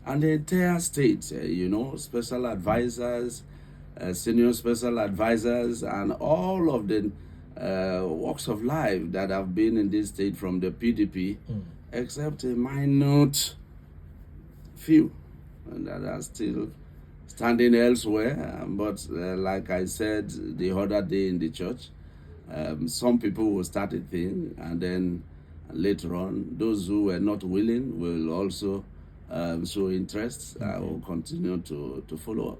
and the entire state, special advisors, senior special advisors, and all of the walks of life that have been in this state from the PDP, except a minute few that are still standing elsewhere. But like I said the other day in the church, some people will start a thing, and then later on, those who were not willing will also show interest. I will continue to follow up.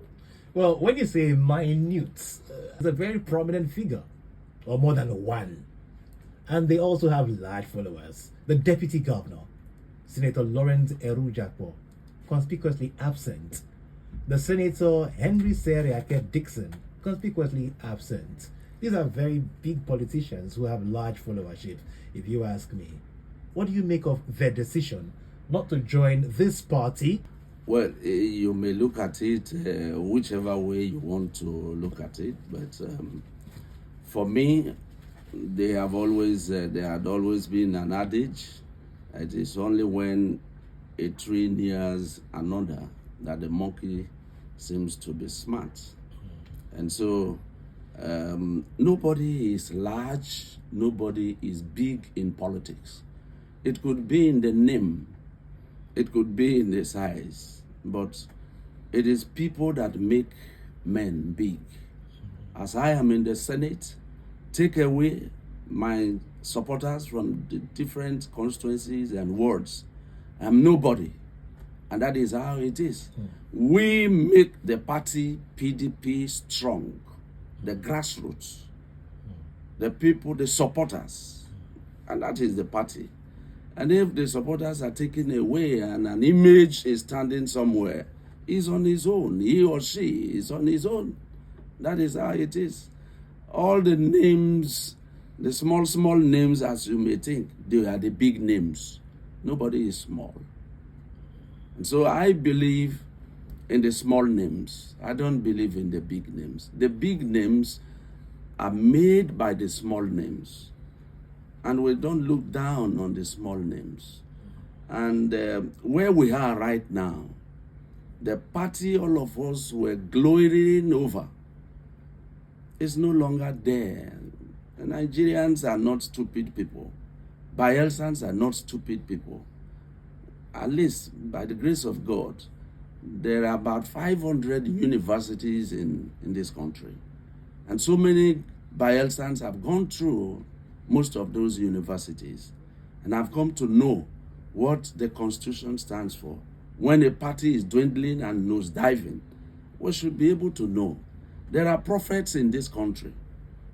Well, when you say minute, it's a very prominent figure, or more than one. And they also have large followers. The deputy governor, Senator Lawrence Erujakpo, conspicuously absent. The Senator Henry Seriake Dixon, conspicuously absent. These are very big politicians who have large followership, if you ask me. What do you make of their decision not to join this party? Well, you may look at it whichever way you want to look at it, but for me, there had always been an adage. It is only when a tree nears another that the monkey seems to be smart. And so nobody is large, nobody is big in politics. It could be in the name, it could be in the size, but it is people that make men big. As I am in the Senate, take away my supporters from the different constituencies and wards, I'm nobody. And that is how it is. We make the party PDP strong, the grassroots, the people, the supporters, and that is the party. And if the supporters are taken away and an image is standing somewhere, he's on his own. He or she is on his own. That is how it is. All the names, the small names as you may think, they are the big names. Nobody is small. And so I believe in the small names. I don't believe in the big names. The big names are made by the small names. And we don't look down on the small names. And where we are right now, the party all of us were glorying over is no longer there. The Nigerians are not stupid people. Bayelsans are not stupid people. At least, by the grace of God, there are about 500 universities in this country. And so many Bayelsans have gone through most of those universities. And I've come to know what the Constitution stands for. When a party is dwindling and nosediving, we should be able to know. There are prophets in this country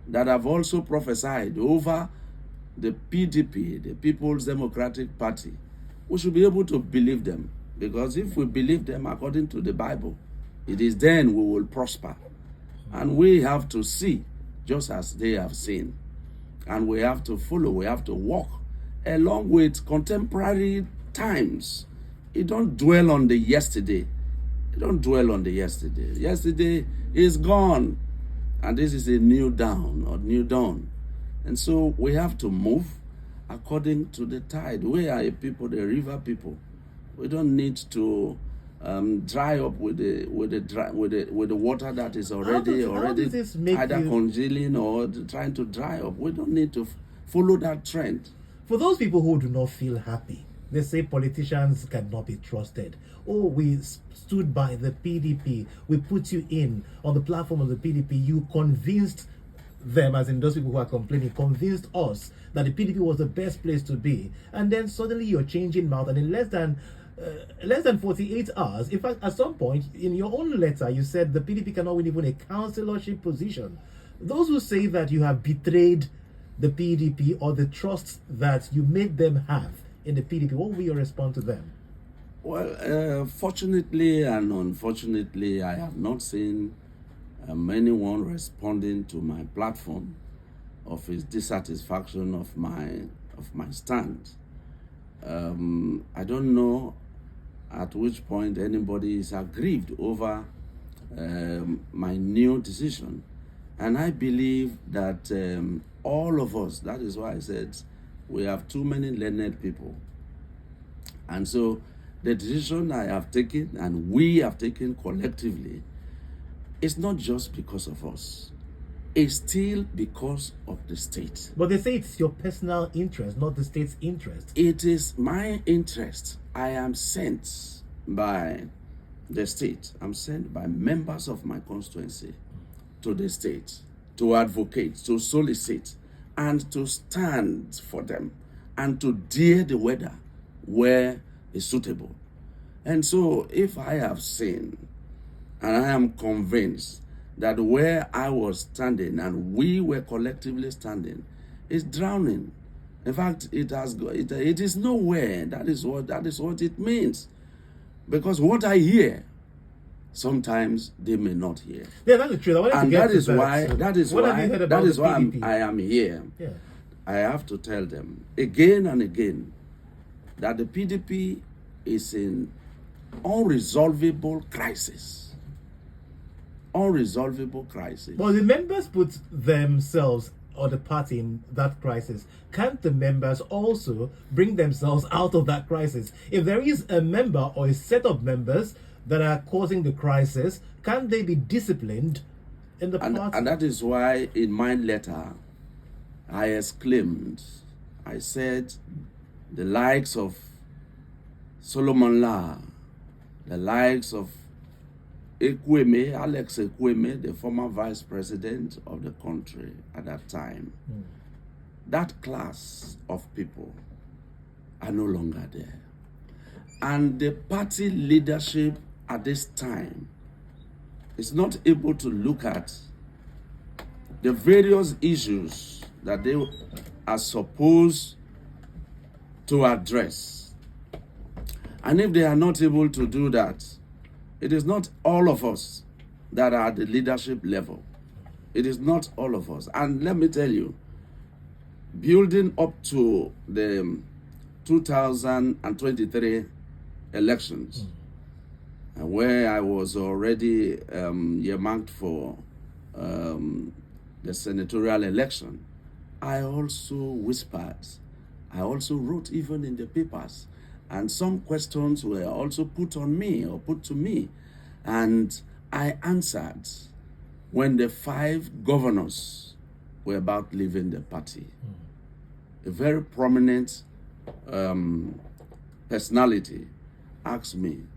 that have also prophesied over the PDP, the People's Democratic Party. We should be able to believe them, because if we believe them according to the Bible, it is then we will prosper. And we have to see just as they have seen. And we have to follow, we have to walk along with contemporary times. You don't dwell on the yesterday. You don't dwell on the yesterday. Yesterday is gone. And this is a new dawn or new dawn. And so we have to move according to the tide. We are a people, the river people. We don't need to dry up with the water that is already either congealing or trying to dry up. We don't need to follow that trend. For those people who do not feel happy, they say politicians cannot be trusted. Oh, we stood by the PDP. We put you in on the platform of the PDP. You convinced them, as in those people who are complaining, convinced us that the PDP was the best place to be. And then suddenly you're changing mouth, and in less than 48 hours, in fact, at some point in your own letter, you said the PDP cannot win even a councillorship position. Those who say that you have betrayed the PDP or the trust that you made them have in the PDP, what will your response to them? Well, fortunately and unfortunately, I have not seen anyone responding to my platform of his dissatisfaction of my stand. I don't know at which point anybody is aggrieved over my new decision. And I believe that all of us, that is why I said we have too many learned people. And so the decision I have taken and we have taken collectively is not just because of us. It's still because of the state. But they say it's your personal interest, not the state's interest. It is my interest. I am sent by the state. I'm sent by members of my constituency to the state to advocate, to solicit, and to stand for them, and to dare the weather where is suitable. And so if I have seen, and I am convinced that where I was standing and we were collectively standing is drowning. In fact, it is nowhere. That is what it means. Because what I hear, sometimes they may not hear. Yeah, that's the truth. And that is why I am here. Yeah. I have to tell them again and again that the PDP is in unresolvable crisis. Unresolvable crisis. Well, the members put themselves or the party in that crisis. Can't the members also bring themselves out of that crisis? If there is a member or a set of members that are causing the crisis, can't they be disciplined in the party? And that is why in my letter I exclaimed, I said, the likes of Solomon La, the likes of Alex Ekweme, the former vice president of the country at that time, that class of people are no longer there. And the party leadership at this time is not able to look at the various issues that they are supposed to address. And if they are not able to do that, it is not all of us that are at the leadership level. It is not all of us. And let me tell you, building up to the 2023 elections, where I was already earmarked for the senatorial election, I also whispered. I also wrote even in the papers. And some questions were also put on me or put to me. And I answered when the 5 governors were about leaving the party. A very prominent personality asked me,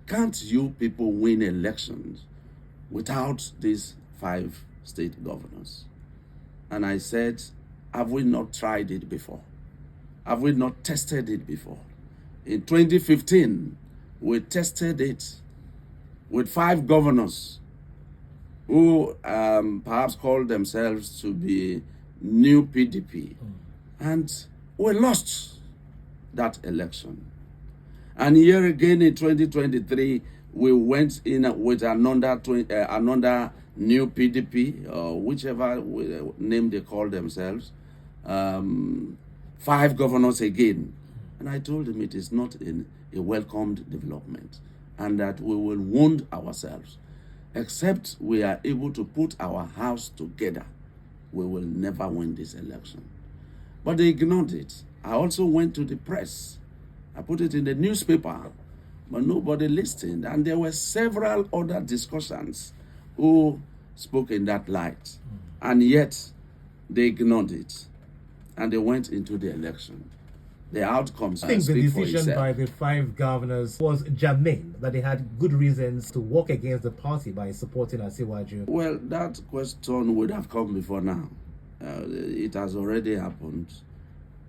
can't you people win elections without these 5 state governors? And I said, have we not tried it before? Have we not tested it before? In 2015, we tested it with 5 governors who perhaps called themselves to be new PDP. And we lost that election. And here again in 2023, we went in with another new PDP, or whichever name they call themselves, 5 governors again. And I told him it is not a welcomed development and that we will wound ourselves. Except we are able to put our house together, we will never win this election. But they ignored it. I also went to the press. I put it in the newspaper, but nobody listened. And there were several other discussions who spoke in that light. And yet, they ignored it. And they went into the election. The outcomes I think the decision by the 5 governors was germane, that they had good reasons to work against the party by supporting Asiwaju. Well, that question would have come before now. It has already happened.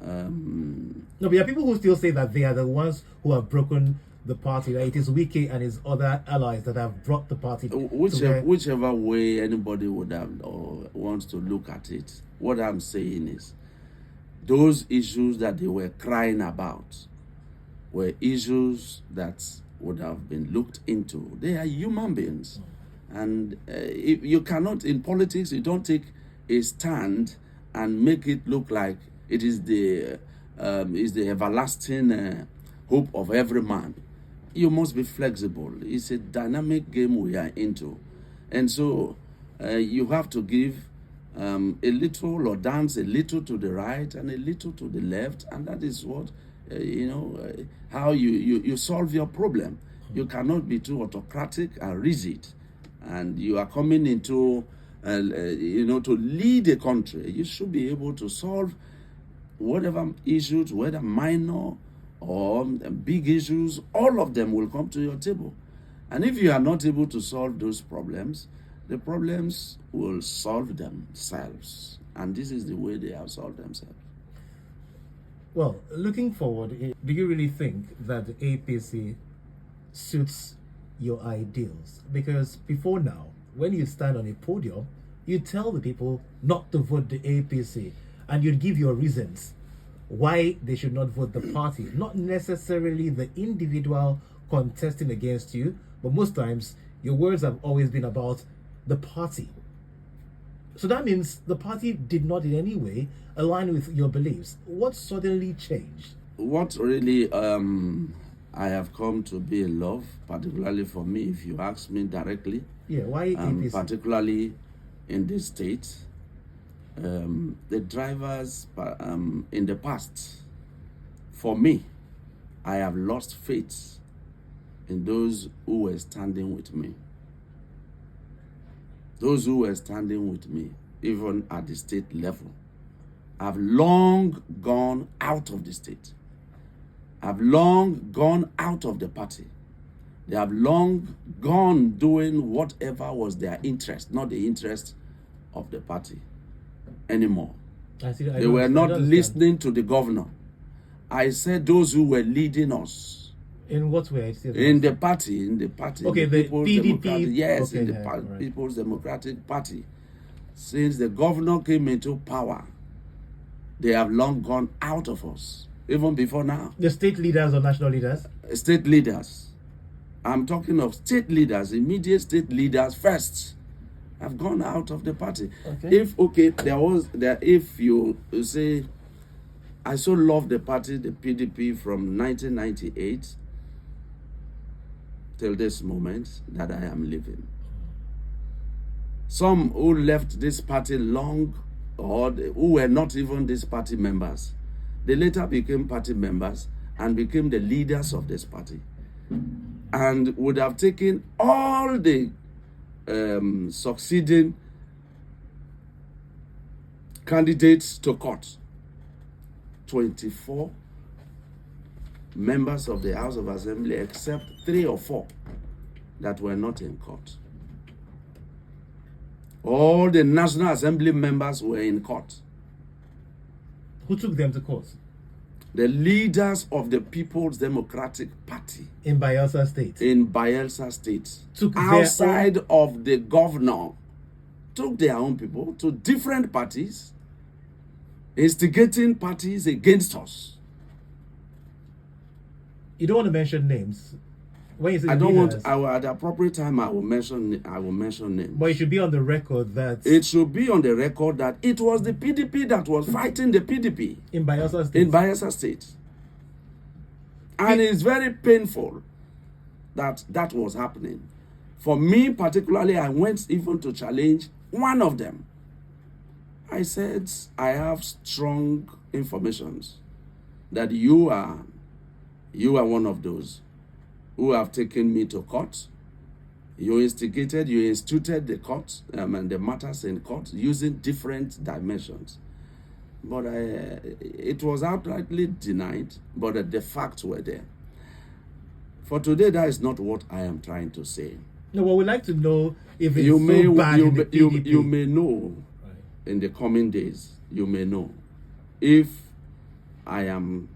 No, but there are people who still say that they are the ones who have broken the party, that it is Wike and his other allies that have brought the party whichever way anybody would have or wants to look at it. What I'm saying is, those issues that they were crying about were issues that would have been looked into. They are human beings. And if you cannot, in politics, you don't take a stand and make it look like it is the everlasting hope of every man. You must be flexible. It's a dynamic game we are into. And so you have to give a little or dance a little to the right and a little to the left, and that is what how you solve your problem. You cannot be too autocratic and rigid, and you are coming into to lead a country. You should be able to solve whatever issues, whether minor or big issues. All of them will come to your table, and if you are not able to solve those problems, the problems will solve themselves, and this is the way they have solved themselves. Well, looking forward, do you really think that the APC suits your ideals? Because before now, when you stand on a podium, you tell the people not to vote the APC, and you give your reasons why they should not vote the party, not necessarily the individual contesting against you, but most times your words have always been about the party. So that means the party did not in any way align with your beliefs. What suddenly changed? What really I have come to be in love, particularly for me, if you ask me directly. Yeah, why APC? Particularly in this state, the drivers in the past, for me, I have lost faith in those who were standing with me. Those who were standing with me, even at the state level, have long gone out of the state, have long gone out of the party. They have long gone doing whatever was their interest, not the interest of the party anymore. They were not listening to the governor. I said those who were leading us. In what way? In the party. Okay, the People's PDP. Yes, okay, in the right. People's Democratic Party. Since the governor came into power, they have long gone out of us, even before now. The state leaders or national leaders? State leaders. I'm talking of state leaders, immediate state leaders first, have gone out of the party. Okay. If you say, I so love the party, the PDP, from 1998 till this moment that I am living. Some who left this party long, or who were not even this party members, they later became party members and became the leaders of this party, and would have taken all the succeeding candidates to court. 24 members of the House of Assembly, except 3 or 4 that were not in court. All the National Assembly members were in court. Who took them to court? The leaders of the People's Democratic Party. In Bayelsa State? In Bayelsa State. Took outside of the governor. Took their own people to different parties, instigating parties against us. You don't want to mention names. When you say I don't leaders, want. At the appropriate time, I will mention names. But it should be on the record that it should be on the record that it was the PDP that was fighting the PDP in Bayelsa State. In Bayelsa State, and it's very painful that that was happening. For me particularly, I went even to challenge one of them. I said, I have strong informations that you are one of those who have taken me to court. You instituted the court and the matters in court using different dimensions. But it was outrightly denied, but the facts were there. For today, that is not what I am trying to say. No, well, we'd like to know if it's so bad in the PDP. You may know in the coming days, you may know if I am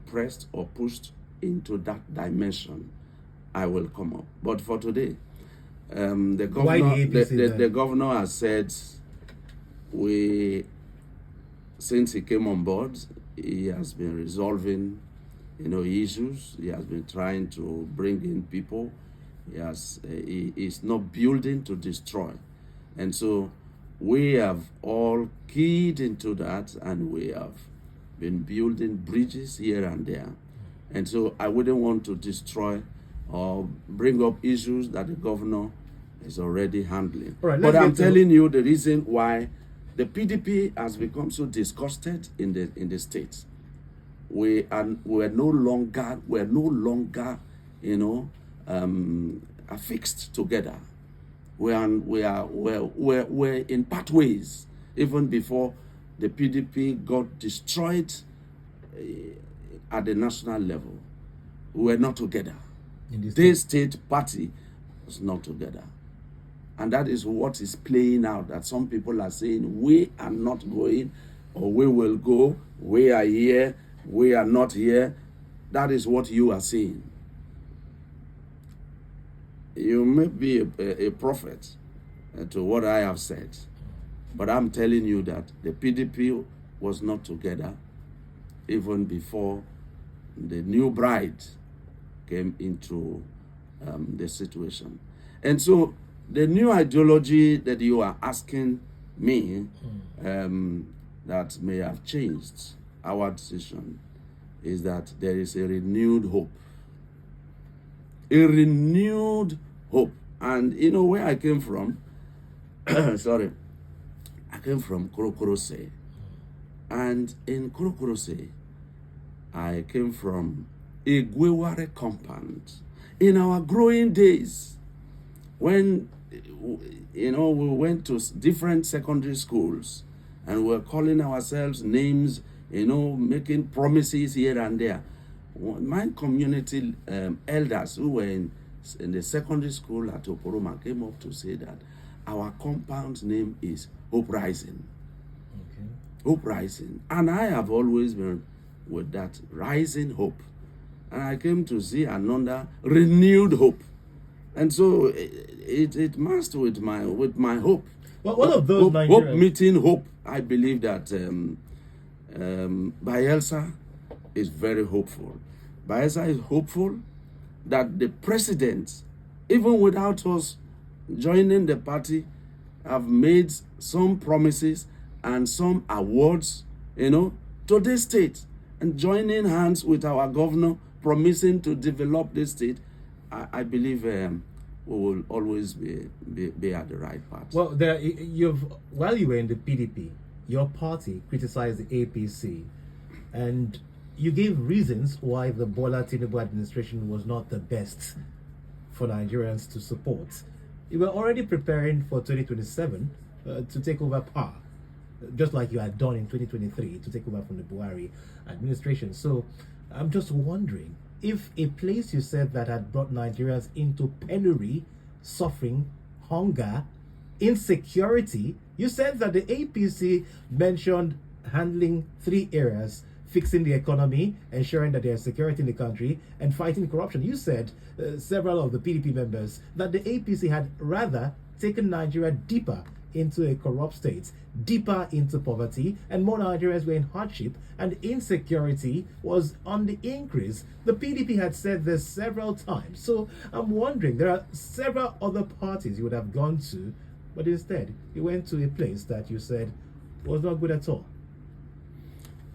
pressed or pushed into that dimension, I will come up. But for today, the governor has said since he came on board, he has been resolving issues. He has been trying to bring in people. He is not building to destroy. And so we have all keyed into that, and we have been building bridges here and there. And so I wouldn't want to destroy or bring up issues that the governor is already handling. Right, but I'm telling you the reason why the PDP has become so disgusted in the states. we're no longer, affixed together. We're in pathways. Even before the PDP got destroyed at the national level, we were not together. The state party was not together. And that is what is playing out, that some people are saying, we are not going, or we will go, we are here, we are not here. That is what you are saying. You may be a prophet to what I have said, but I'm telling you that the PDP was not together even before the new bride came into the situation. And so the new ideology that you are asking me that may have changed our decision is that there is a renewed hope. A renewed hope. And you know where I came from? Sorry. I came from Korokorose. And in Korokorose, I came from a Gweware compound. In our growing days, when we went to different secondary schools and we were calling ourselves names, making promises here and there. My community elders who were in the secondary school at Oporoma came up to say that our compound's name is Hope Rising. Okay. Hope Rising. And I have always been with that rising hope. And I came to see another renewed hope. And so it must with my hope. Well, one of those hope meeting hope. I believe that Bayelsa is very hopeful. Bayelsa is hopeful that the president, even without us joining the party, have made some promises and some awards, to this state, and joining hands with our governor, promising to develop this state. I believe we will always be at the right path. Well, while you were in the PDP, your party criticized the APC, and you gave reasons why the Bola Tinubu administration was not the best for Nigerians to support. You were already preparing for 2027 to take over power, just like you had done in 2023 to take over from the Buhari administration. So I'm just wondering, if a place you said that had brought Nigerians into penury, suffering, hunger, insecurity, you said that the APC mentioned handling 3 areas: fixing the economy, ensuring that there's security in the country, and fighting corruption. You said, several of the PDP members, that the APC had rather taken Nigeria deeper into a corrupt state, deeper into poverty, and more Nigerians were in hardship, and insecurity was on the increase. The PDP had said this several times. So I'm wondering, there are several other parties you would have gone to, but instead you went to a place that you said was not good at all.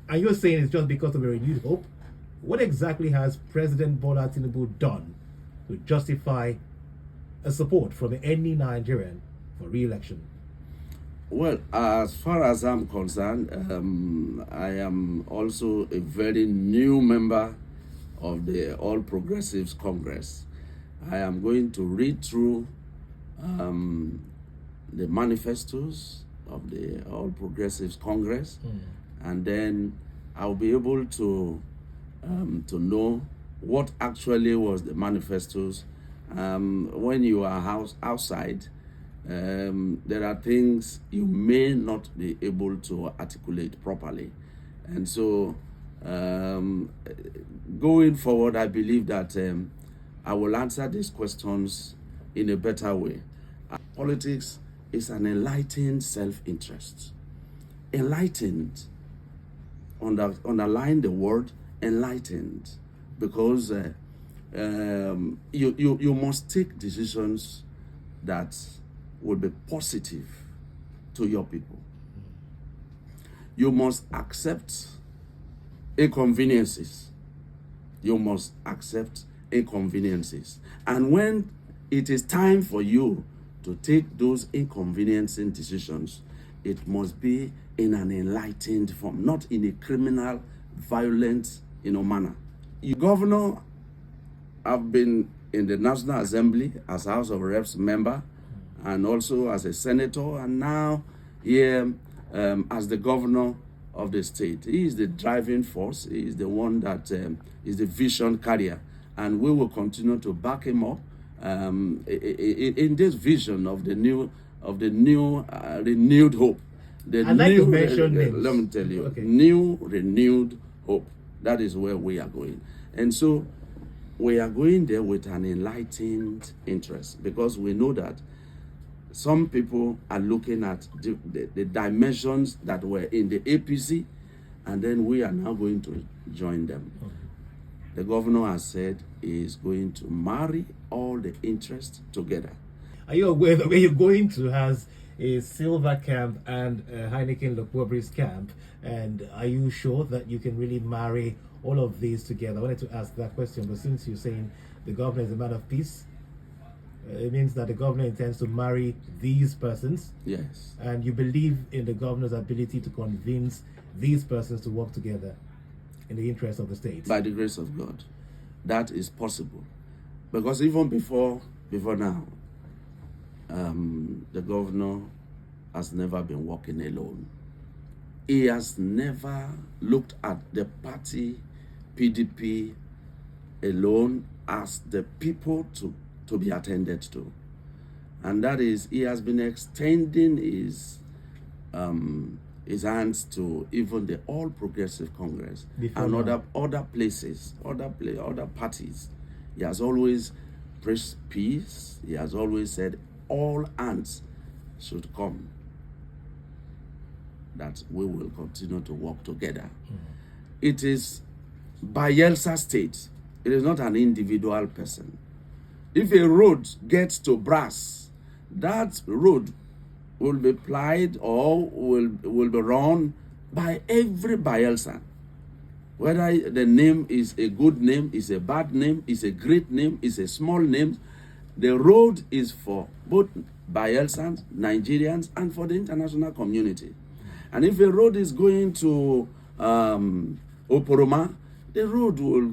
And you're saying it's just because of a renewed hope? What exactly has President Bola Tinubu done to justify a support from any Nigerian for re-election? Well, as far as I'm concerned, I am also a very new member of the All Progressives Congress. I am going to read through the manifestos of the All Progressives Congress, and then I'll be able to know what actually was the manifestos. When you are outside, there are things you may not be able to articulate properly. And so going forward, I believe that I will answer these questions in a better way. Politics is an enlightened self-interest. Enlightened, underline the word enlightened, because you must take decisions that will be positive to your people. You must accept inconveniences. You must accept inconveniences. And when it is time for you to take those inconveniencing decisions, it must be in an enlightened form, not in a criminal, violent manner. Governor have been in the National Assembly as House of Reps member, and also as a senator, and now here as the governor of the state. He is the driving force. He is the one that is the vision carrier, and we will continue to back him up in this vision of the new renewed hope. I like to mention names. Let me tell you, Okay. new renewed hope. That is where we are going, and so we are going there with an enlightened interest, because we know that some people are looking at the dimensions that were in the APC, and then we are now going to join them. Okay. The governor has said he is going to marry all the interests together. Are you aware that where you're going to has a silver camp and a Heineken Lopobri's camp? And are you sure that you can really marry all of these together? I wanted to ask that question, but since you're saying the governor is a man of peace, it means that the governor intends to marry these persons. Yes. And you believe in the governor's ability to convince these persons to work together in the interest of the state. By the grace of God, that is possible. Because even before now, the governor has never been working alone. He has never looked at the party PDP alone as the people to be attended to. And that is, he has been extending his hands to even the All Progressive Congress and other places, other parties. He has always preached peace. He has always said all hands should come, that we will continue to work together. It is Bayelsa State. It is not an individual person. If a road gets to brass, that road will be plied or will be run by every Bayelsan. Whether the name is a good name, is a bad name, is a great name, is a small name, the road is for both Bayelsans, Nigerians, and for the international community. And if a road is going to Oporoma, the road will,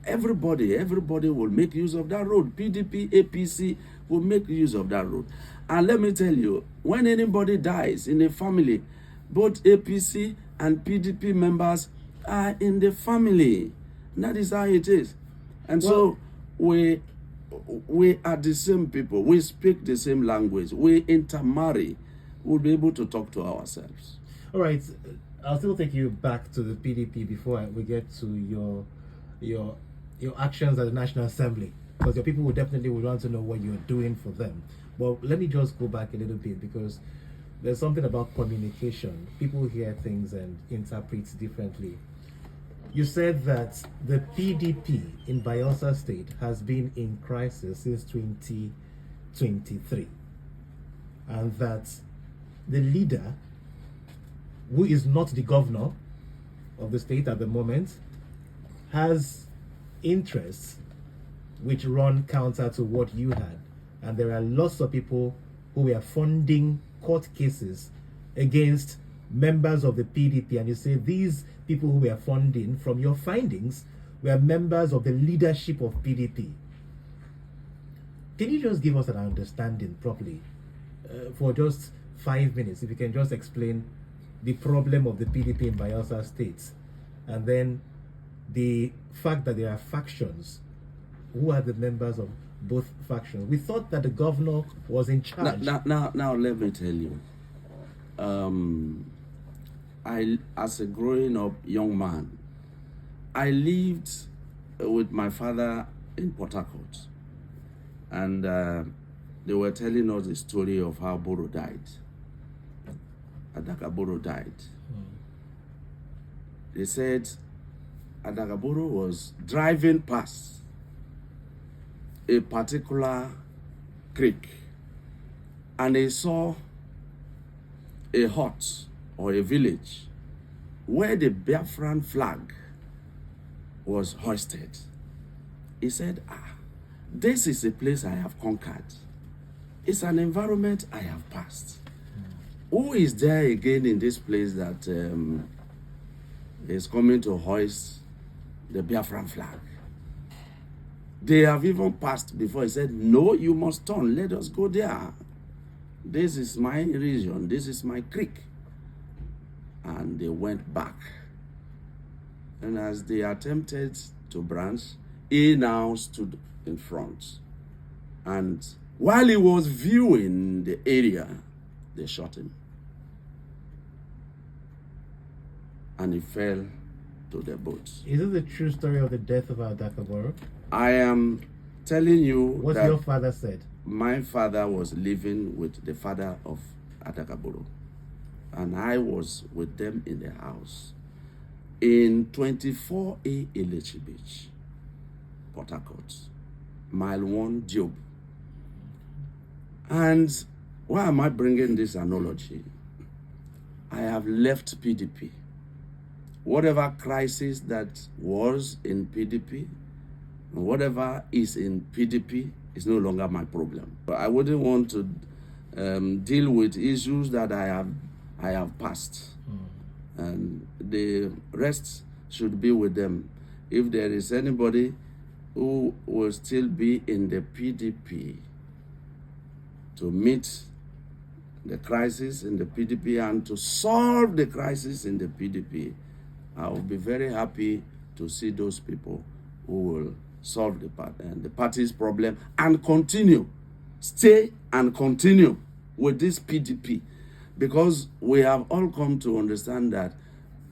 everybody will make use of that road. PDP, APC will make use of that road. And let me tell you, when anybody dies in a family, both APC and PDP members are in the family. That is how it is. And so we are the same people. We speak the same language. We intermarry. We'll be able to talk to ourselves. All right. I'll still take you back to the PDP before we get to your actions at the National Assembly, because your people will definitely want to know what you're doing for them. Well, let me just go back a little bit, because there's something about communication. People hear things and interpret differently. You said that the PDP in Bayelsa State has been in crisis since 2023, and that the leader, who is not the governor of the state at the moment, has interests which run counter to what you had. And there are lots of people who are funding court cases against members of the PDP. And you say these people who were funding, from your findings, were members of the leadership of PDP. Can you just give us an understanding properly for just 5 minutes? If you can just explain the problem of the PDP in Bayelsa State, and then the fact that there are factions. Who are the members of both factions? We thought that the governor was in charge. Now let me tell you. I, as a growing up young man, I lived with my father in Port Harcourt, and they were telling us the story of how Boro died. Adakaboro died. They said Adakaboro was driving past a particular creek, and he saw a hut or a village where the Biafran flag was hoisted. He said, this is a place I have conquered. It's an environment I have passed. Who is there again in this place that is coming to hoist the Biafran flag. They have even passed before. He said, no, you must turn. Let us go there. This is my region. This is my creek. And they went back. And as they attempted to branch, he now stood in front. And while he was viewing the area, they shot him. And he fell to the boat. Is it the true story of the death of Adakaboro? I am telling you what that your father said. My father was living with the father of Adakaboro, and I was with them in the house in 24A Elechi Beach, Port Harcourt, mile 1 Job. And why am I bringing this analogy? I have left PDP. Whatever crisis that was in PDP, whatever is in PDP is no longer my problem. I wouldn't want to deal with issues that I have passed. And the rest should be with them. If there is anybody who will still be in the PDP to meet the crisis in the PDP and to solve the crisis in the PDP, I will be very happy to see those people who will solve the party's problem and stay and continue with this PDP, because we have all come to understand that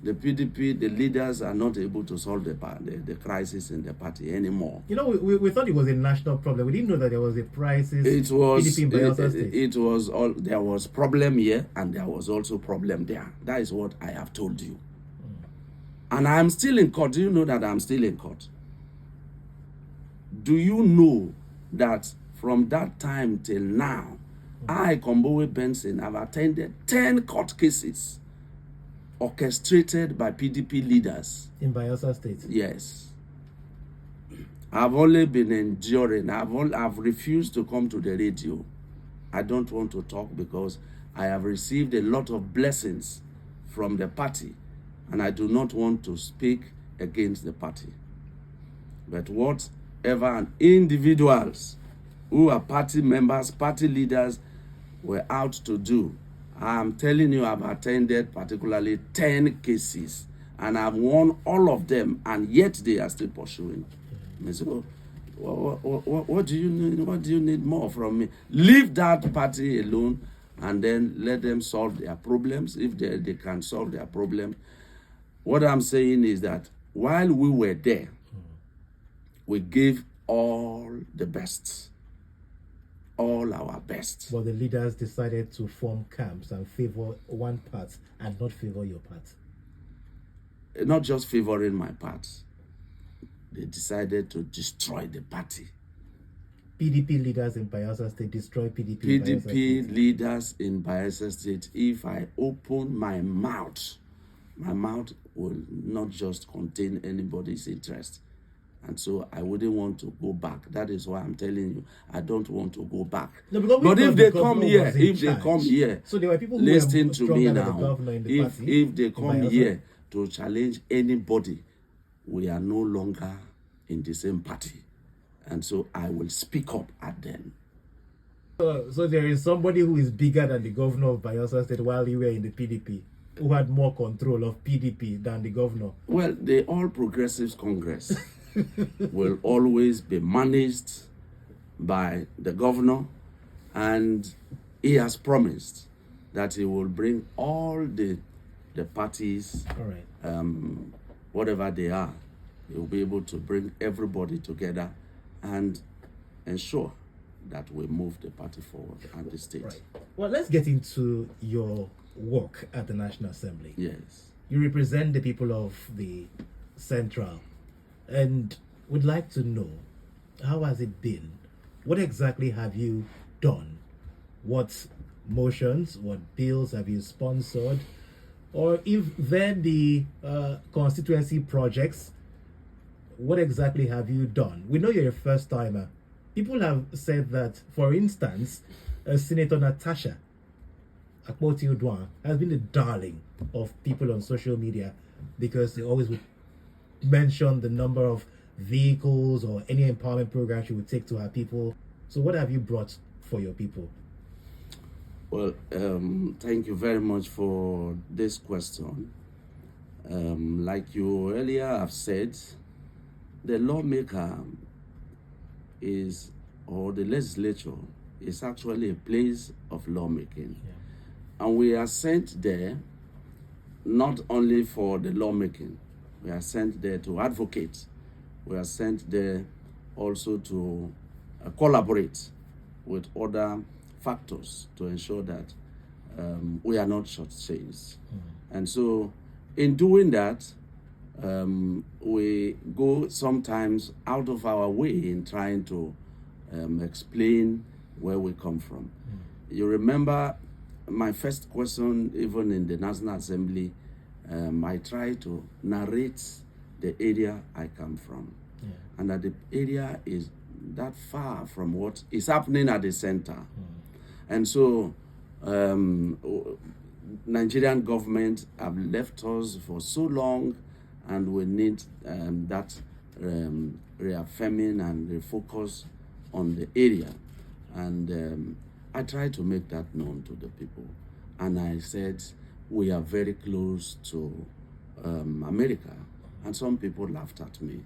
the PDP, the leaders are not able to solve the crisis in the party anymore. You know, we thought it was a national problem. We didn't know that there was a crisis. PDP in Bayelsa State. There was problem here and there was also problem there. That is what I have told you. And I am still in court. Do you know that I'm still in court? Do you know that from that time till now, I, Kombowei Benson, have attended 10 court cases orchestrated by PDP leaders. In Bayelsa State? Yes. I've only been enduring. I've refused to come to the radio. I don't want to talk because I have received a lot of blessings from the party, and I do not want to speak against the party. But whatever individuals who are party members, party leaders were out to do, I'm telling you, I've attended particularly 10 cases, and I've won all of them, and yet they are still pursuing me. So, what do you need? What do you need more from me? Leave that party alone, and then let them solve their problems if they can solve their problems. What I'm saying is that while we were there, we gave all the best, all our best. But the leaders decided to form camps and favor one part and not favor your part. Not just favoring my part. They decided to destroy the party. PDP leaders in Bayelsa State destroy PDP. PDP leaders in Bayelsa State. If I open my mouth will not just contain anybody's interest. And so I wouldn't want to go back. That is why I'm telling you, I don't want to go back. No, but if they come here, so there were people who listen were to me now. The if they come here to challenge anybody, we are no longer in the same party. And so I will speak up at them. So there is somebody who is bigger than the governor of Bayelsa State while you were in the PDP, who had more control of PDP than the governor. Well, the All Progressives Congress will always be managed by the governor, and he has promised that he will bring all the parties, whatever they are, he will be able to bring everybody together and ensure that we move the party forward and the state. Right. Well, let's get into your work at the National Assembly. Yes. You represent the people of the Central, and would like to know, how has it been? What exactly have you done? What motions, what bills have you sponsored? Or if there be constituency projects, what exactly have you done? We know you're a first timer. People have said that, for instance, Senator Natasha Akpoti-Oduah has been the darling of people on social media because they always would mention the number of vehicles or any empowerment programs you would take to our people. So what have you brought for your people? Well, thank you very much for this question. Like you earlier have said, the lawmaker is, or the legislature is actually a place of lawmaking. And we are sent there not only for the lawmaking, we are sent there to advocate. We are sent there also to collaborate with other factors to ensure that we are not shortchanged. And so in doing that, we go sometimes out of our way in trying to explain where we come from. You remember my first question, even in the National Assembly, I try to narrate the area I come from. And that the area is that far from what is happening at the center. And so Nigerian government have left us for so long, and we need that reaffirming and refocus on the area. And I tried to make that known to the people. And I said, we are very close to America. And some people laughed at me.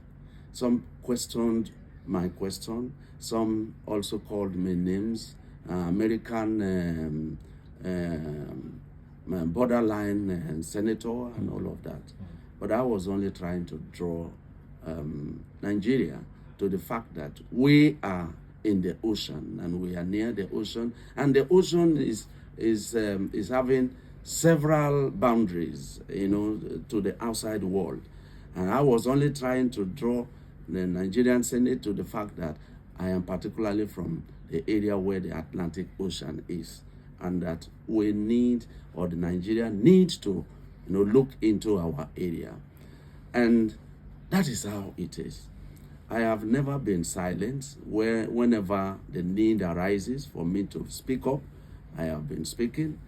Some questioned my question. Some also called me names, American borderline senator and all of that. But I was only trying to draw Nigeria to the fact that we are in the ocean, and we are near the ocean, and the ocean is having several boundaries, to the outside world. And I was only trying to draw the Nigerian Senate to the fact that I am particularly from the area where the Atlantic Ocean is, and that we need, or the Nigeria needs to, look into our area. And that is how it is. I have never been silent. Whenever the need arises for me to speak up, I have been speaking.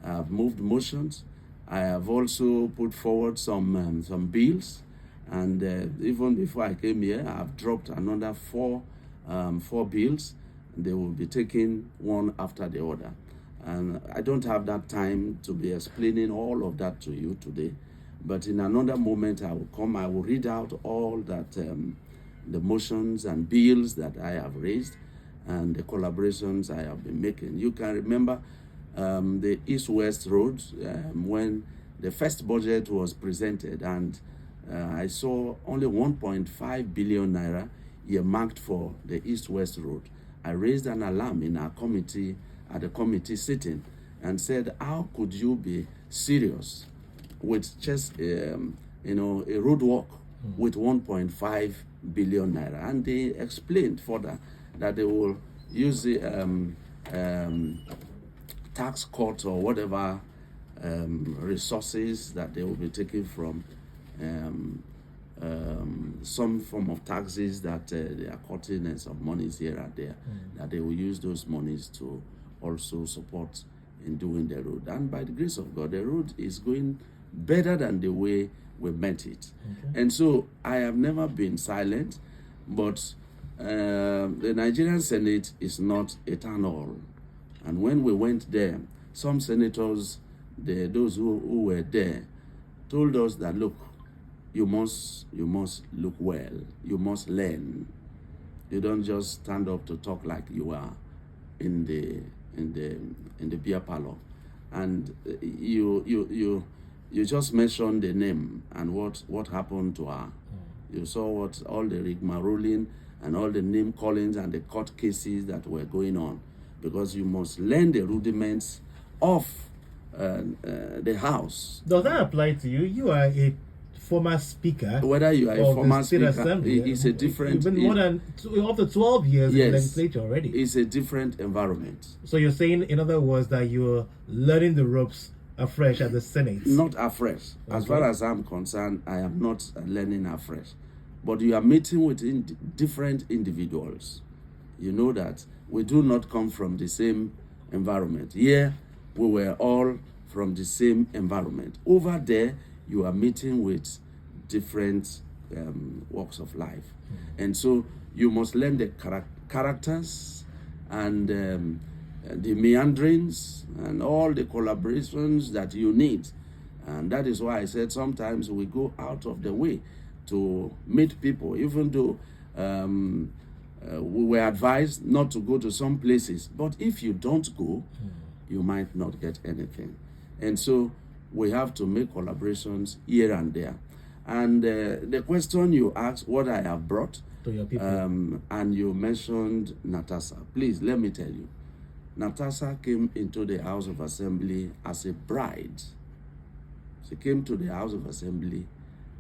I have moved motions. I have also put forward some bills. And even before I came here, I have dropped another four bills. They will be taken one after the other. And I don't have that time to be explaining all of that to you today. But in another moment, I will come, I will read out all that, the motions and bills that I have raised and the collaborations I have been making. You can remember the East-West Road when the first budget was presented, and I saw only 1.5 billion naira earmarked for the East-West Road. I raised an alarm in our committee at the committee sitting and said, how could you be serious with just a road walk with 1.5 billion naira? And they explained further that they will use the tax cut or whatever resources that they will be taking from some form of taxes that they are cutting, and some monies here and there, that they will use those monies to also support in doing the road. And by the grace of God, the road is going better than the way we meant it. And so I have never been silent, but the Nigerian Senate is not a town hall. And when we went there, some senators, those who were there, told us that, look, you must look well, you must learn. You don't just stand up to talk like you are in the beer parlor. And you just mentioned the name and what happened to her. You saw what all the rigmaroling and all the name callings and the court cases that were going on, because you must learn the rudiments of the House. Does that apply to you? You are a former speaker. Whether you are a former speaker, Assembly, it's a different. You've been more than up to 12 years in the legislature already. It's a different environment. So you're saying, in other words, that you're learning the ropes afresh at the Senate? Not afresh. Okay. As far as I'm concerned, I am not learning afresh. But you are meeting with different individuals. You know that we do not come from the same environment. Here, we were all from the same environment. Over there, you are meeting with different walks of life. And so you must learn the characters and the meanderings and all the collaborations that you need. And that is why I said sometimes we go out of the way to meet people, even though we were advised not to go to some places. But if you don't go, you might not get anything. And so we have to make collaborations here and there. And the question you asked, what I have brought to your people, and you mentioned Natasha. Please, let me tell you, Natasha came into the House of Assembly as a bride. She came to the House of Assembly,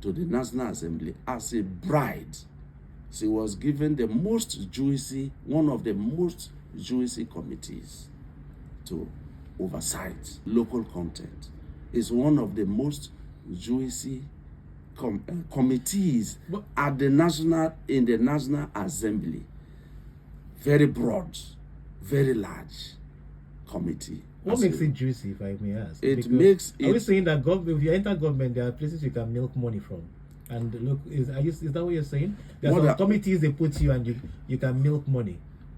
to the National Assembly, as a bride. She was given the most juicy, one of the most juicy committees to oversight local content. It's one of the most juicy committees at the in the National Assembly. Very broad, very large committee. What makes it juicy, if I may ask? It makes it. Are we saying that if you enter government, there are places you can milk money from? And look, is that what you're saying? There are some committees they put you and you can milk money.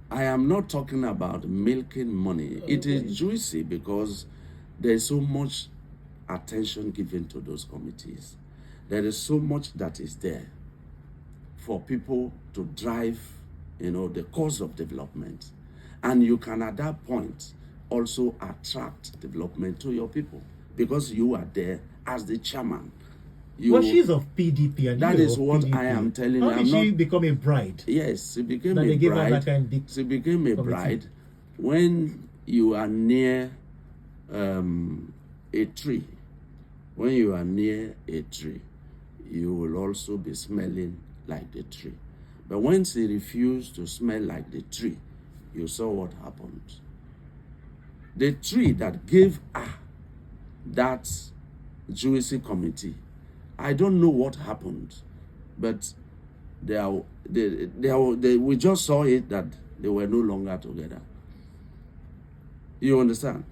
I am not talking about milking money. Okay. It is juicy because there is so much attention given to those committees. There is so much that is there for people to drive, the cause of development. And you can at that point also attract development to your people because you are there as the chairman. But she's of PDP, and that is what PDP. I am telling you. How did she become a bride? Yes, she became a bride. She became a bride when you are near a tree. When you are near a tree, you will also be smelling like the tree. But when she refused to smell like the tree, you saw what happened. The tree that gave her that juicy committee, I don't know what happened, but we just saw it that they were no longer together. You understand?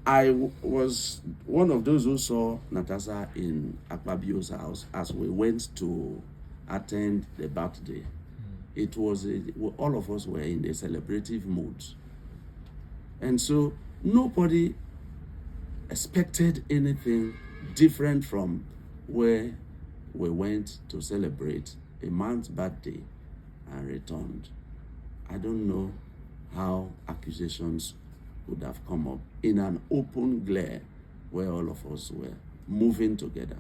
I was one of those who saw Natasha in Akpabio's house as we went to attend the birthday. It was all of us were in a celebrative mood. And so nobody expected anything different from where we went to celebrate a man's birthday and returned. I don't know how accusations would have come up in an open glare where all of us were moving together.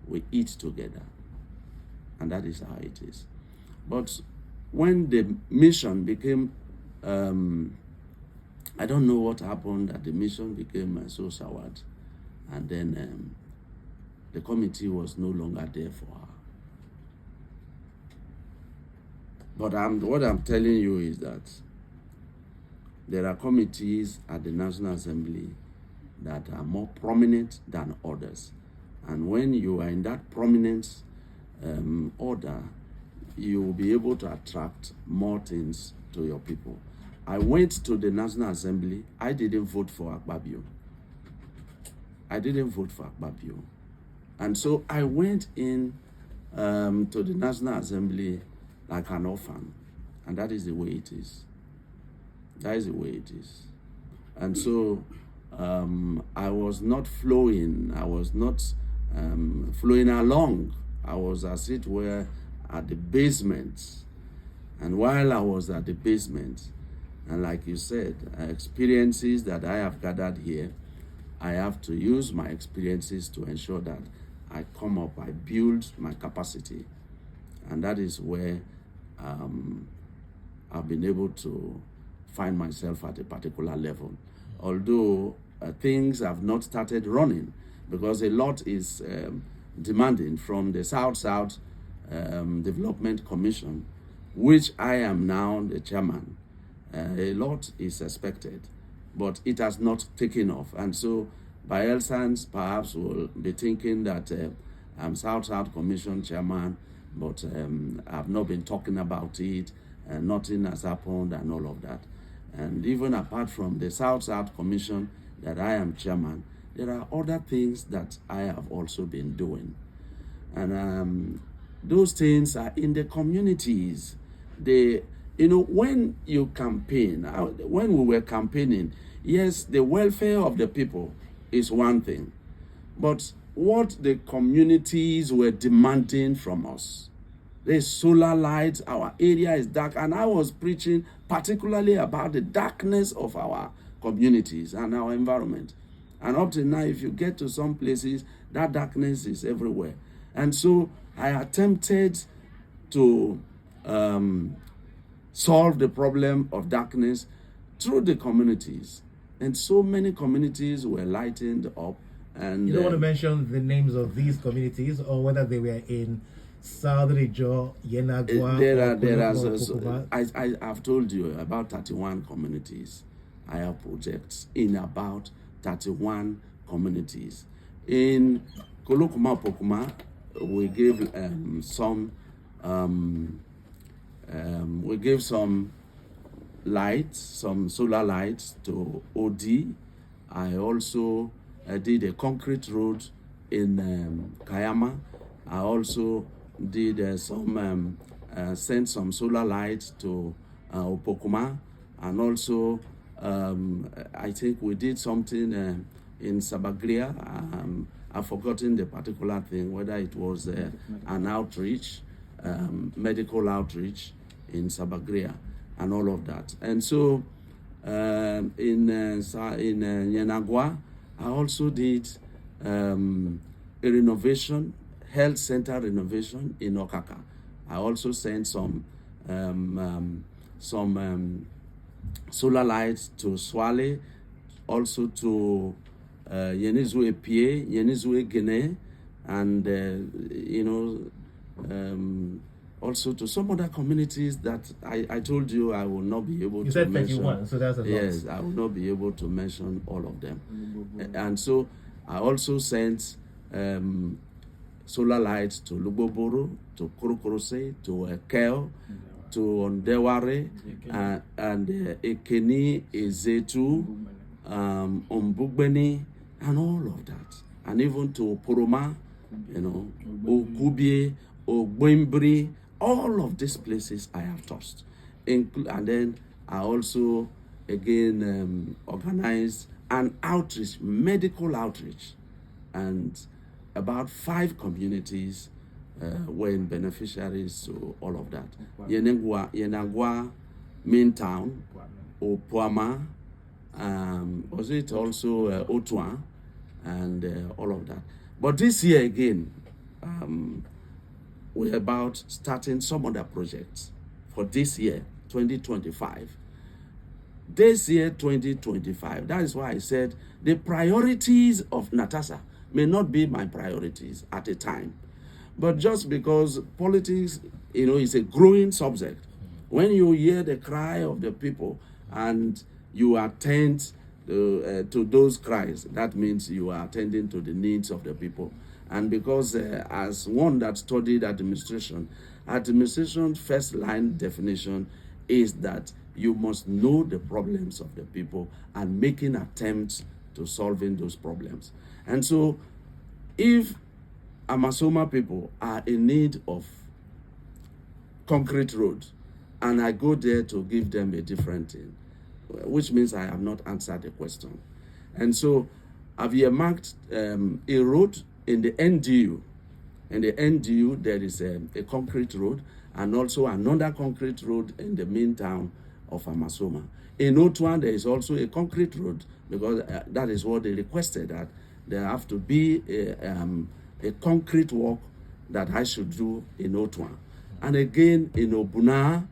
We eat together. And that is how it is. But when the mission became, I don't know what happened, that the mission became so soured. And then the committee was no longer there for her. But what I'm telling you is that there are committees at the National Assembly that are more prominent than others. And when you are in that prominent order, you will be able to attract more things to your people. I went to the National Assembly. I didn't vote for Akpabio. And so I went in to the National Assembly like an orphan. And that is the way it is. And so I was not flowing. I was not flowing along. I was, as it were, at the basement. And while I was at the basement, and like you said, experiences that I have gathered here, I have to use my experiences to ensure that I come up, I build my capacity. And that is where I've been able to find myself at a particular level. Although things have not started running, because a lot is demanding from the South-South Development Commission, which I am now the chairman. A lot is expected, but it has not taken off. And so Bayelsans perhaps will be thinking that I'm South-South Commission chairman, but I've not been talking about it, and nothing has happened and all of that. And even apart from the South-South Commission that I am chairman, there are other things that I have also been doing. And those things are in the communities. They, when you campaign, when we were campaigning, yes, the welfare of the people is one thing, but what the communities were demanding from us. There's solar lights, our area is dark, and I was preaching particularly about the darkness of our communities and our environment. And up to now, if you get to some places, that darkness is everywhere. And so I attempted to solve the problem of darkness through the communities. And so many communities were lightened up. And you don't want to mention the names of these communities or whether they were in Southern Ijo, Yenagua, I've told you about 31 communities. I have projects in about 31 communities. In Kolokuma Pokuma, we gave some lights, some solar lights to OD. I also did a concrete road in Kayama. I also did sent some solar lights to Opokuma, and also I think we did something in Sabagria. I've forgotten the particular thing, whether it was an outreach, medical outreach in Sabagria, and all of that. And so in Yenagua, I also did a renovation, health center renovation in Okaka. I also sent some solar lights to Swale, also to Yenizue Pie, Yenizue Guinea, and also to some other communities that I told you I will not be able to mention. You said 31, so that's a lot. Yes, I will not be able to mention all of them. And so I also sent solar lights to Luboboro, to Kurukurose, to Kel, to Ondeware, and Ekeni, Ezetu, Ombugbeni, and all of that. And even to Poroma, Ogubie, Ogbimbri, all of these places I have touched. And then I also, again, organized an outreach, medical outreach, and about 5 communities were beneficiaries to all of that. Yenagua, main town, Opuama, was it also Otua, and all of that. But this year again, we're about starting some other projects for this year, 2025. This year, 2025, that is why I said the priorities of Natasha may not be my priorities at a time. But just because politics, is a growing subject, when you hear the cry of the people and you attend to those cries, that means you are attending to the needs of the people. And because as one that studied administration's first line definition is that you must know the problems of the people and making attempts to solving those problems. And so if Amasoma people are in need of concrete roads, and I go there to give them a different thing, which means I have not answered the question. And so I've earmarked a road in the NDU. In the NDU, there is a concrete road and also another concrete road in the main town of Amasoma. In Otuan, there is also a concrete road because that is what they requested, that there have to be a concrete work that I should do in Otuan. And again, in Obuna,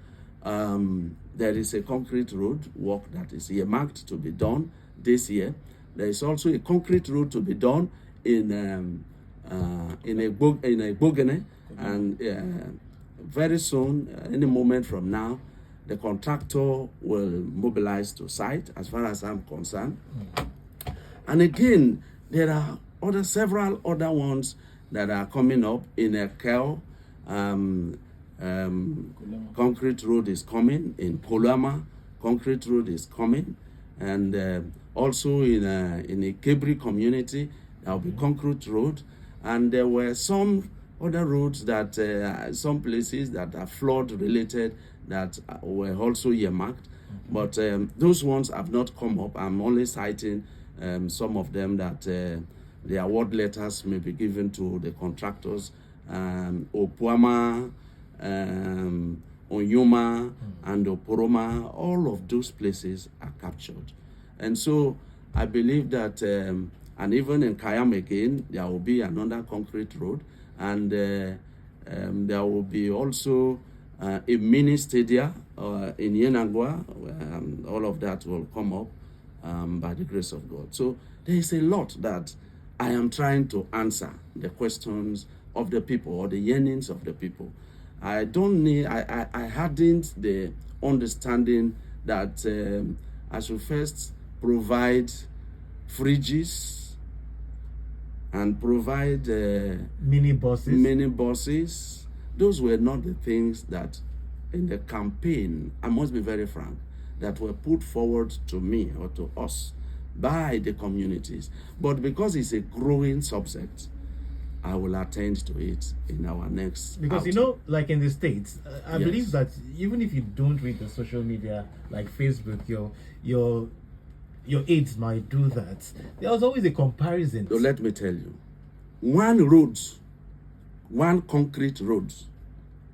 there is a concrete road work that is earmarked to be done this year. There is also a concrete road to be done in Bogene, and very soon, any moment from now, the contractor will mobilize to site, as far as I'm concerned. And again, there are several other ones that are coming up in Ekel. Concrete road is coming in Polama. Concrete road is coming, and also in a Kebri community, there will be concrete road. And there were some Other roads that some places that are flood related that were also earmarked, but those ones have not come up. I'm only citing some of them that the award letters may be given to the contractors. Opuama, Onyuma, and Oporoma, all of those places are captured. And so I believe that, and even in Kayam again, there will be another concrete road, and there will be also a mini stadium in Yenagua. All of that will come up by the grace of God. So there is a lot that I am trying to answer the questions of the people or the yearnings of the people. I hadn't the understanding that I should first provide fridges and provide mini buses. Those were not the things that in the campaign, I must be very frank, that were put forward to me or to us by the communities. But because it's a growing subject, I will attend to it in our next because outing. you know, like in the States, I Yes. believe that even if you don't read the social media like Facebook, your aides might do that. There's always a comparison. So let me tell you, one concrete road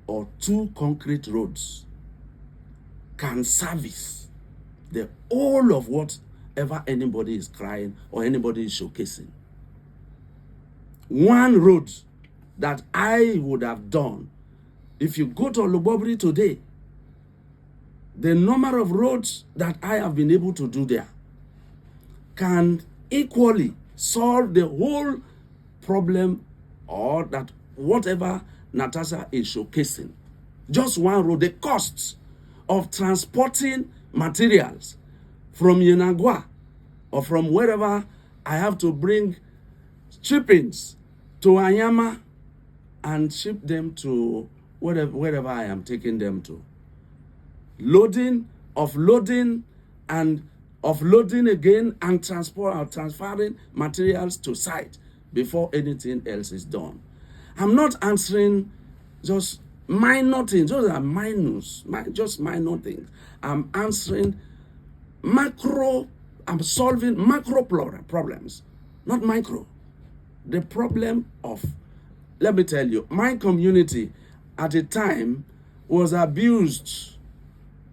or two concrete roads can service the whole of whatever anybody is crying or anybody is showcasing. One road that I would have done, if you go to Olubobri today, the number of roads that I have been able to do there can equally solve the whole problem or that whatever Natasha is showcasing. Just one road, the costs of transporting materials from Yenagua or from wherever I have to bring shippings to Anyama and ship them to wherever I am taking them to. Loading, offloading, and offloading again, and transferring materials to site before anything else is done. I'm not answering just minor things. Those are just minor things. I'm answering I'm solving macro problems, not micro. The problem of, let me tell you, my community at the time was abused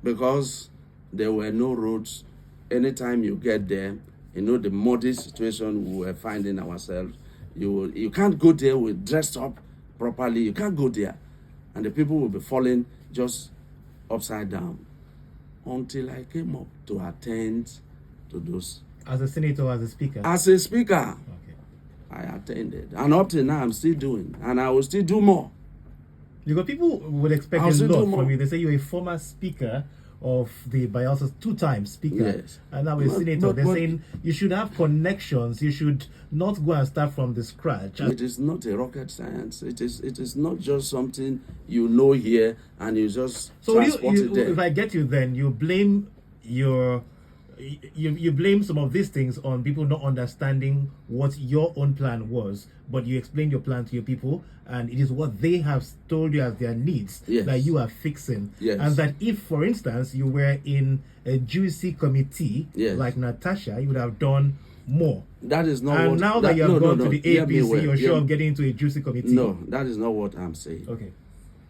because there were no roads. Anytime you get there, you know the muddy situation we were finding ourselves. You can't go there with dressed up properly. You can't go there. And the people will be falling just upside down. Until I came up to attend to those. As a senator or as a speaker? As a speaker. Okay. I attended. And up to now, I'm still doing. And I will still do more. Because people would expect a lot from you. They say you're a former speaker of the Bayelsa, two-time speaker, Yes. and now a senator. They're saying you should have connections. You should not go and start from the scratch. It is not a rocket science. It is not just something you know here and you just transport it there. If I get you, then you blame you blame some of these things on people not understanding what your own plan was, but you explain your plan to your people, and it is what they have told you as their needs that you are fixing. Yes. And that if, for instance, you were in a juicy committee like Natasha, you would have done more. That is not and what... now that you have gone to the APC, you're sure of getting into a juicy committee. No, that is not what I'm saying. Okay.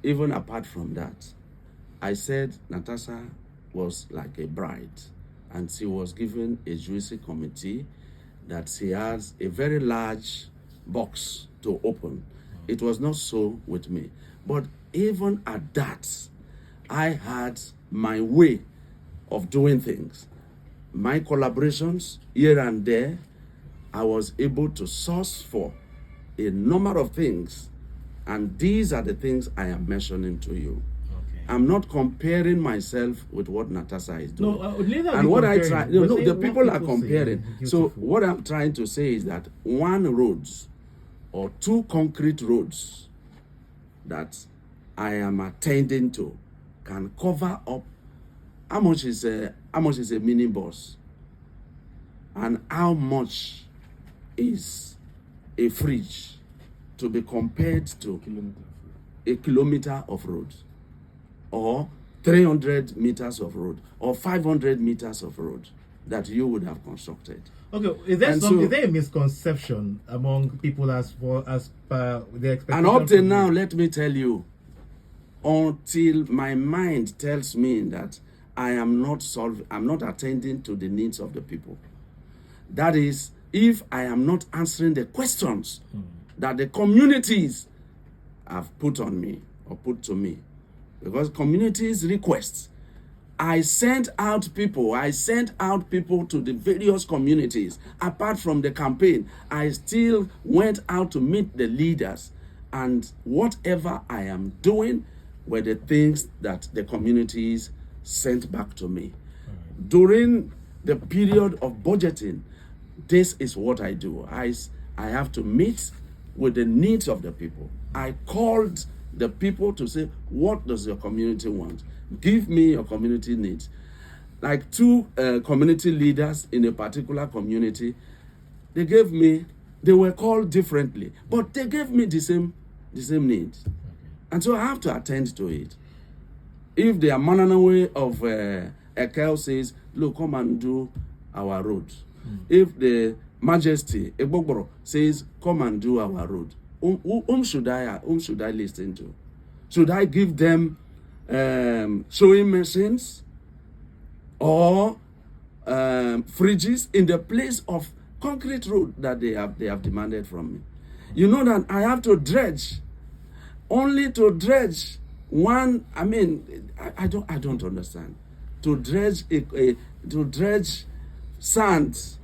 Even apart from that, I said Natasha was like a bride, and she was given a juicy committee that she has a very large box to open. It was not so with me. But even at that, I had my way of doing things. My collaborations here and there, I was able to source for a number of things. And these are the things I am mentioning to you. I'm not comparing myself with what Natasha is doing. No, and what I try, the people are comparing. So what I'm trying to say is that one roads or two concrete roads that I am attending to can cover up how much is a mini bus and how much is a fridge to be compared to a kilometer of road, or 300 meters of road, or 500 meters of road that you would have constructed. Okay, is there a misconception among people as per the expectation? And up till now, let me tell you, until my mind tells me that I'm not attending to the needs of the people. That is, if I am not answering the questions that the communities have put on me or put to me, because communities request. I sent out people to the various communities. Apart from the campaign, I still went out to meet the leaders, and whatever I am doing were the things that the communities sent back to me. During the period of budgeting, this is what I do. I have to meet with the needs of the people. I called the people to say, what does your community want? Give me your community needs. Like two community leaders in a particular community, they were called differently, but they gave me the same needs. And so I have to attend to it. If the Amananawe of Ekel says, look, come and do our road. If the Majesty Ebogboro says, come and do our road, whom should I listen to? Should I give them sewing machines or fridges in the place of concrete road that they have demanded from me? You know that I have to dredge, only to dredge one. I mean, I don't understand. To dredge sand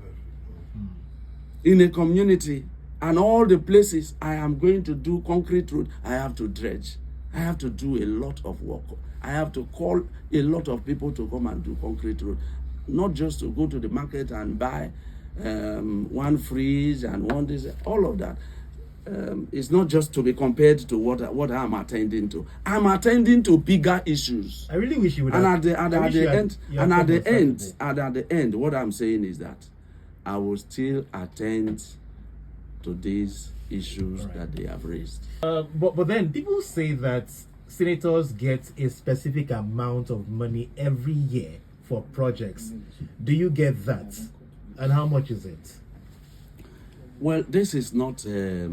in a community, and all the places I am going to do concrete road, I have to dredge. I have to do a lot of work. I have to call a lot of people to come and do concrete road, not just to go to the market and buy one fridge and one this, all of that. It's not just to be compared to what I'm attending to. I'm attending to bigger issues. I really wish you would. And at the end, what I'm saying is that I will still attend to these issues that they have raised. But then people say that senators get a specific amount of money every year for projects. Do you get that? And how much is it? Well, this is not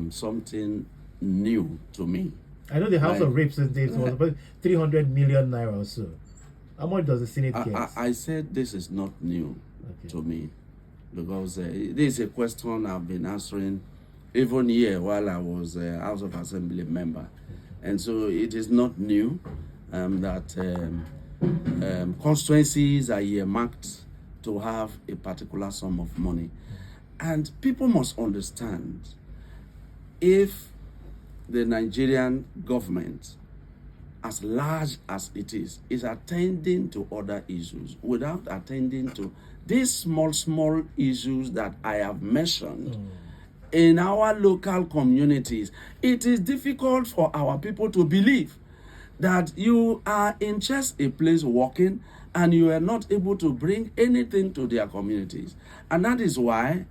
something new to me. I know the House of Representatives was about 300 million naira or so. How much does the Senate get? I said this is not new to me, because this is a question I've been answering even here while I was House of Assembly member. And so it is not new that constituencies are earmarked to have a particular sum of money. And people must understand, if the Nigerian government, as large as it is attending to other issues without attending to these small issues that I have mentioned in our local communities, it is difficult for our people to believe that you are in just a place working and you are not able to bring anything to their communities. And that is why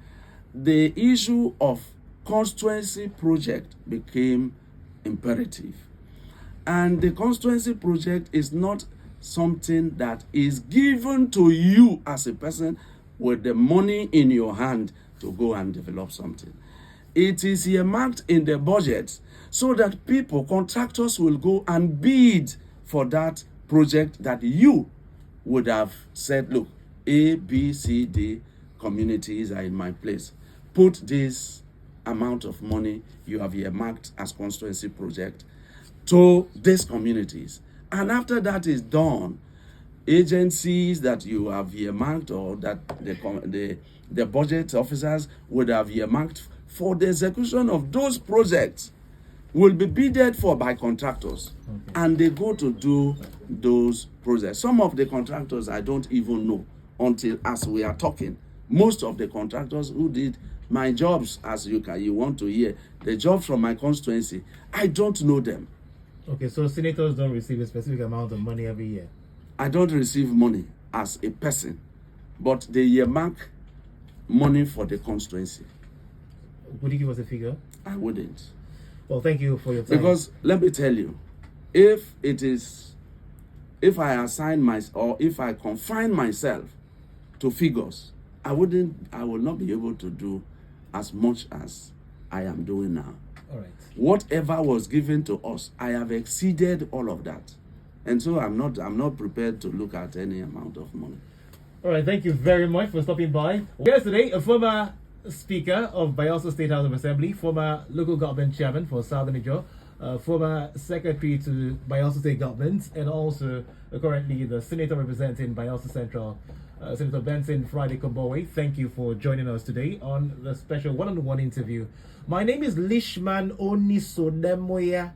the issue of constituency project became imperative. And the constituency project is not something that is given to you as a person with the money in your hand to go and develop something. It is earmarked in the budget so that people, contractors, will go and bid for that project that you would have said, look, A, B, C, D communities are in my place. Put this amount of money you have earmarked as constituency project to these communities. And after that is done, agencies that you have earmarked, or that the budget officers would have earmarked for the execution of those projects, will be bidded for by contractors. And they go to do those projects. Some of the contractors I don't even know until as we are talking. Most of the contractors who did my jobs, as you want to hear, the jobs from my constituency, I don't know them. Okay, so senators don't receive a specific amount of money every year? I don't receive money as a person, but they earmark money for the constituency. Would you give us a figure? I wouldn't. Well, thank you for your time. Because let me tell you, if I assign or if I confine myself to figures, I will not be able to do as much as I am doing now. All right. Whatever was given to us, I have exceeded all of that. And so I'm not prepared to look at any amount of money. All right, thank you very much for stopping by. Yesterday, a former Speaker of Bayelsa State House of Assembly, former local government chairman for Southern Niger, former secretary to Bayelsa State Government, and also currently the senator representing Bayelsa Central, Senator Benson Friday Kombowei. Thank you for joining us today on the special one-on-one interview. My name is Lishman Onisodemoya